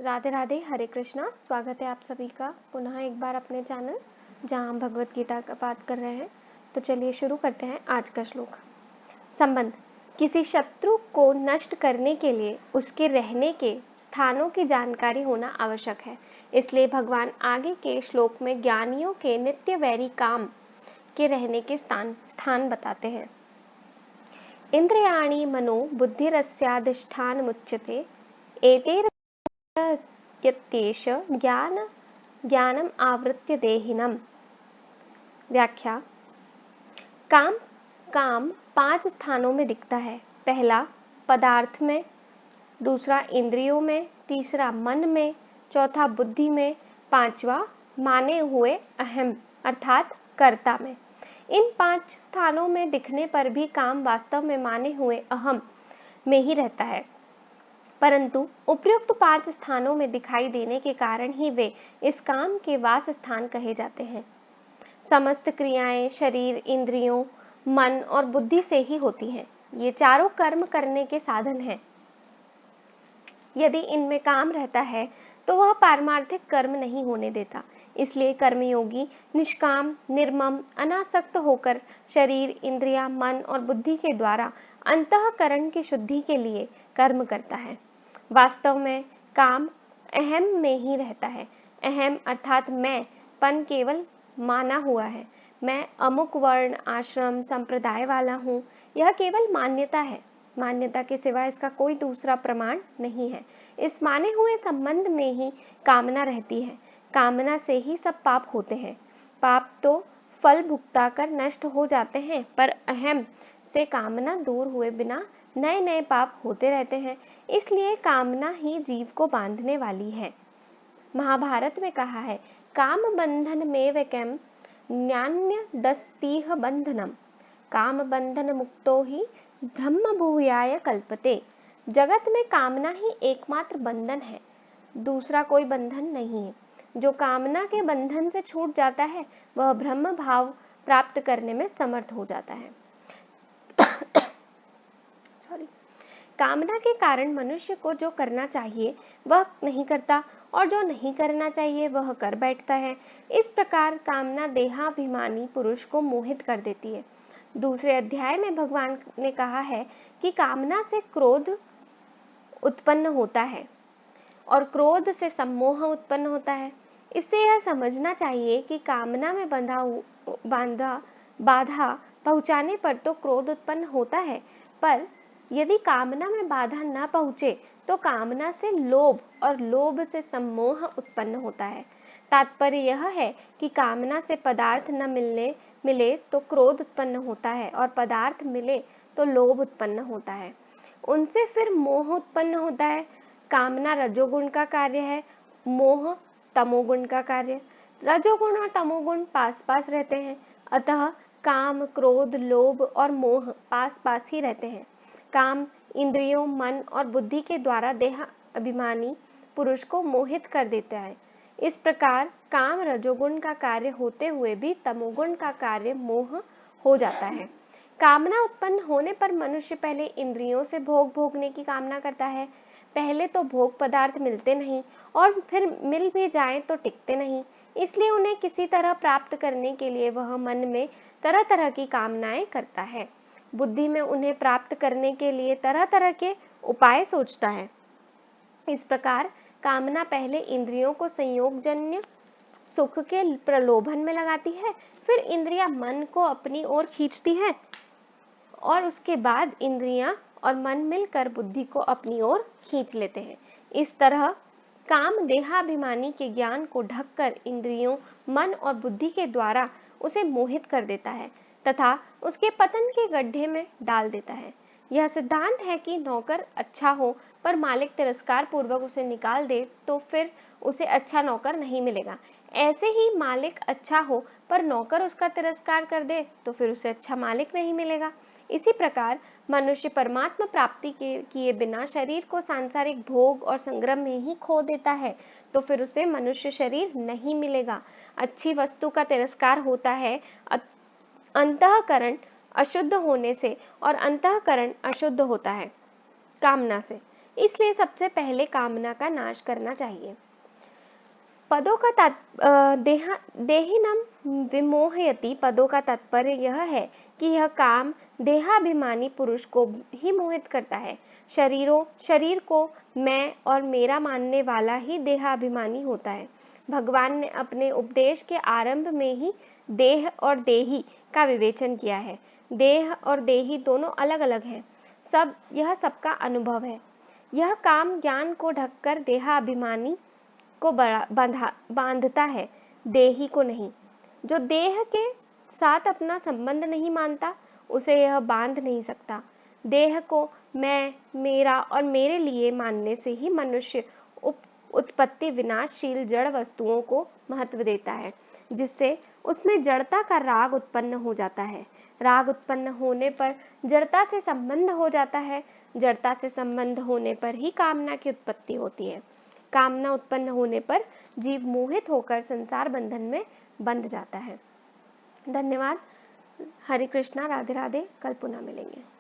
राधे राधे, हरे कृष्णा। स्वागत है आप सभी का पुनः एक बार अपने चैनल जहां हम भगवत गीता का पाठ कर रहे हैं। तो चलिए शुरू करते हैं आज का श्लोक। संबंध। किसी शत्रु को नष्ट करने के लिए उसके रहने के स्थानों की जानकारी होना आवश्यक है। इसलिए भगवान आगे के श्लोक में ज्ञानियों के नित्य वैरी काम के रहने के स्थान बताते हैं। इंद्रियाणि मनो बुद्धिरस्याधिष्ठानमुच्यते एतेर यत्येष ज्ञानम आवृत्य देहिनम। व्याख्या। काम 5 स्थानों में दिखता है। पहला पदार्थ में, दूसरा इंद्रियों में, तीसरा मन में, चौथा बुद्धि में, पांचवा माने हुए अहम अर्थात कर्ता में। इन 5 स्थानों में दिखने पर भी काम वास्तव में माने हुए अहम में ही रहता है, परंतु उपयुक्त 5 स्थानों में दिखाई देने के कारण ही वे इस काम के वास स्थान कहे जाते हैं। समस्त क्रियाएं शरीर, इंद्रियों, मन और बुद्धि से ही होती हैं। ये चारों कर्म करने के साधन हैं। यदि इनमें काम रहता है तो वह पारमार्थिक कर्म नहीं होने देता। इसलिए कर्मयोगी निष्काम, निर्मम, अनासक्त होकर शरीर, इंद्रियां, मन और बुद्धि के द्वारा अंतःकरण की शुद्धि के लिए कर्म करता है। वास्तव में काम अहम में ही रहता है। अहम अर्थात मैं पन केवल माना हुआ है। मैं अमुक वर्ण, आश्रम, संप्रदाय वाला हूँ, यह केवल मान्यता है। मान्यता के सिवा इसका कोई दूसरा प्रमाण नहीं है। इस माने हुए संबंध में ही कामना रहती है। कामना से ही सब पाप होते हैं। पाप तो फल भुगता कर नष्ट हो जाते हैं, पर अहम से कामना दूर हुए बिना नए नए पाप होते रहते हैं। इसलिए कामना ही जीव को बांधने वाली है। महाभारत में कहा है, काम बंधन में वैकम न्यान्य दस्तीह बंधनम। काम बंधन मुक्तो ही ब्रह्म भूयाय कल्पते। जगत में कामना ही एकमात्र बंधन है, दूसरा कोई बंधन नहीं है। जो कामना के बंधन से छूट जाता है वह ब्रह्म भाव प्राप्त करने में समर्थ हो जाता है। कामना के कारण मनुष्य को जो करना चाहिए वह नहीं करता और जो नहीं करना चाहिए वह कर बैठता है। इस प्रकार कामना देहाभिमानी पुरुष को मोहित कर देती है। दूसरे अध्याय में भगवान ने कहा है कि कामना से क्रोध उत्पन्न होता है और क्रोध से सम्मोह उत्पन्न होता है। इससे यह समझना चाहिए कि कामना में बाधा पहुंचाने पर तो क्रोध उत्पन्न होता है, पर यदि कामना में बाधा न पहुंचे तो कामना से लोभ और लोभ से सम्मोह उत्पन्न होता है। तात्पर्य यह है कि कामना से पदार्थ न मिले तो क्रोध उत्पन्न होता है और पदार्थ मिले तो लोभ उत्पन्न होता है। उनसे फिर मोह उत्पन्न होता है। कामना रजोगुण का कार्य है, मोह तमोगुण का कार्य। रजोगुण और तमोगुण पास पास रहते हैं, अतः काम, क्रोध, लोभ और मोह पास पास ही रहते हैं। काम इंद्रियों, मन और बुद्धि के द्वारा देह अभिमानी पुरुष को मोहित कर देता है। इस प्रकार काम रजोगुण का कार्य होते हुए भी तमोगुण का कार्य मोह हो जाता है। कामना उत्पन्न होने पर मनुष्य पहले इंद्रियों से भोग भोगने की कामना करता है। पहले तो भोग पदार्थ मिलते नहीं और फिर मिल भी जाएं तो टिकते नहीं, इसलिए उन्हें किसी तरह प्राप्त करने के लिए वह मन में तरह तरह की कामनाएं करता है। बुद्धि में उन्हें प्राप्त करने के लिए तरह तरह के उपाय सोचता है। इस प्रकार कामना पहले इंद्रियों को संयोगजन्य सुख के प्रलोभन में लगाती है, फिर इंद्रियां मन को अपनी ओर खींचती है और उसके बाद इंद्रियां और मन मिलकर बुद्धि को अपनी ओर खींच लेते हैं। इस तरह काम देहाभिमानी के ज्ञान को ढककर इंद्रियों, मन और बुद्धि के द्वारा उसे मोहित कर देता है तथा उसके पतन के गड्ढे में डाल देता है। यह सिद्धांत है कि नौकर अच्छा हो पर मालिक तिरस्कार पूर्वक उसे निकाल दे तो फिर उसे अच्छा नौकर नहीं मिलेगा। ऐसे ही मालिक अच्छा हो पर नौकर उसका तिरस्कार कर दे तो फिर उसे अच्छा मालिक नहीं मिलेगा। इसी प्रकार मनुष्य परमात्मा प्राप्ति के किए बिना शरीर को सांसारिक भोग और संग्रह में ही खो देता है तो फिर उसे मनुष्य शरीर नहीं मिलेगा। अच्छी वस्तु का तिरस्कार होता है अंतःकरण अशुद्ध होने से और अंतःकरण अशुद्ध होता है कामना से। इसलिए सबसे पहले कामना का नाश करना चाहिए। पदों का देहिनम विमोहयति पदों का तात्पर्य यह है कि यह काम देहाभिमानी पुरुष को ही मोहित करता है। शरीर को मैं और मेरा मानने वाला ही देहाभिमानी होता है। भगवान ने अपने उपदेश के आरंभ में ही देह और देही का विवेचन किया है। देह और देही दोनों अलग अलग हैं। यह सबका अनुभव है। यह काम ज्ञान को ढककर देहाभिमानी को बांधता है, देही को नहीं। जो देह के साथ अपना संबंध नहीं मानता, उसे यह बांध नहीं सकता। देह को मैं, मेरा और मेरे लिए मानने से ही मनुष्य उत्पत्ति विनाशशील जड़ वस्तुओं को महत्व देता है, जिससे उसमें जड़ता का राग उत्पन्न हो जाता है। राग उत्पन्न होने पर जड़ता से संबंध हो जाता है। जड़ता से संबंध होने पर ही कामना की उत्पत्ति होती है। कामना उत्पन्न होने पर जीव मोहित होकर संसार बंधन में बंध जाता है। धन्यवाद। हरे कृष्णा, राधे राधे। कल पुनः मिलेंगे।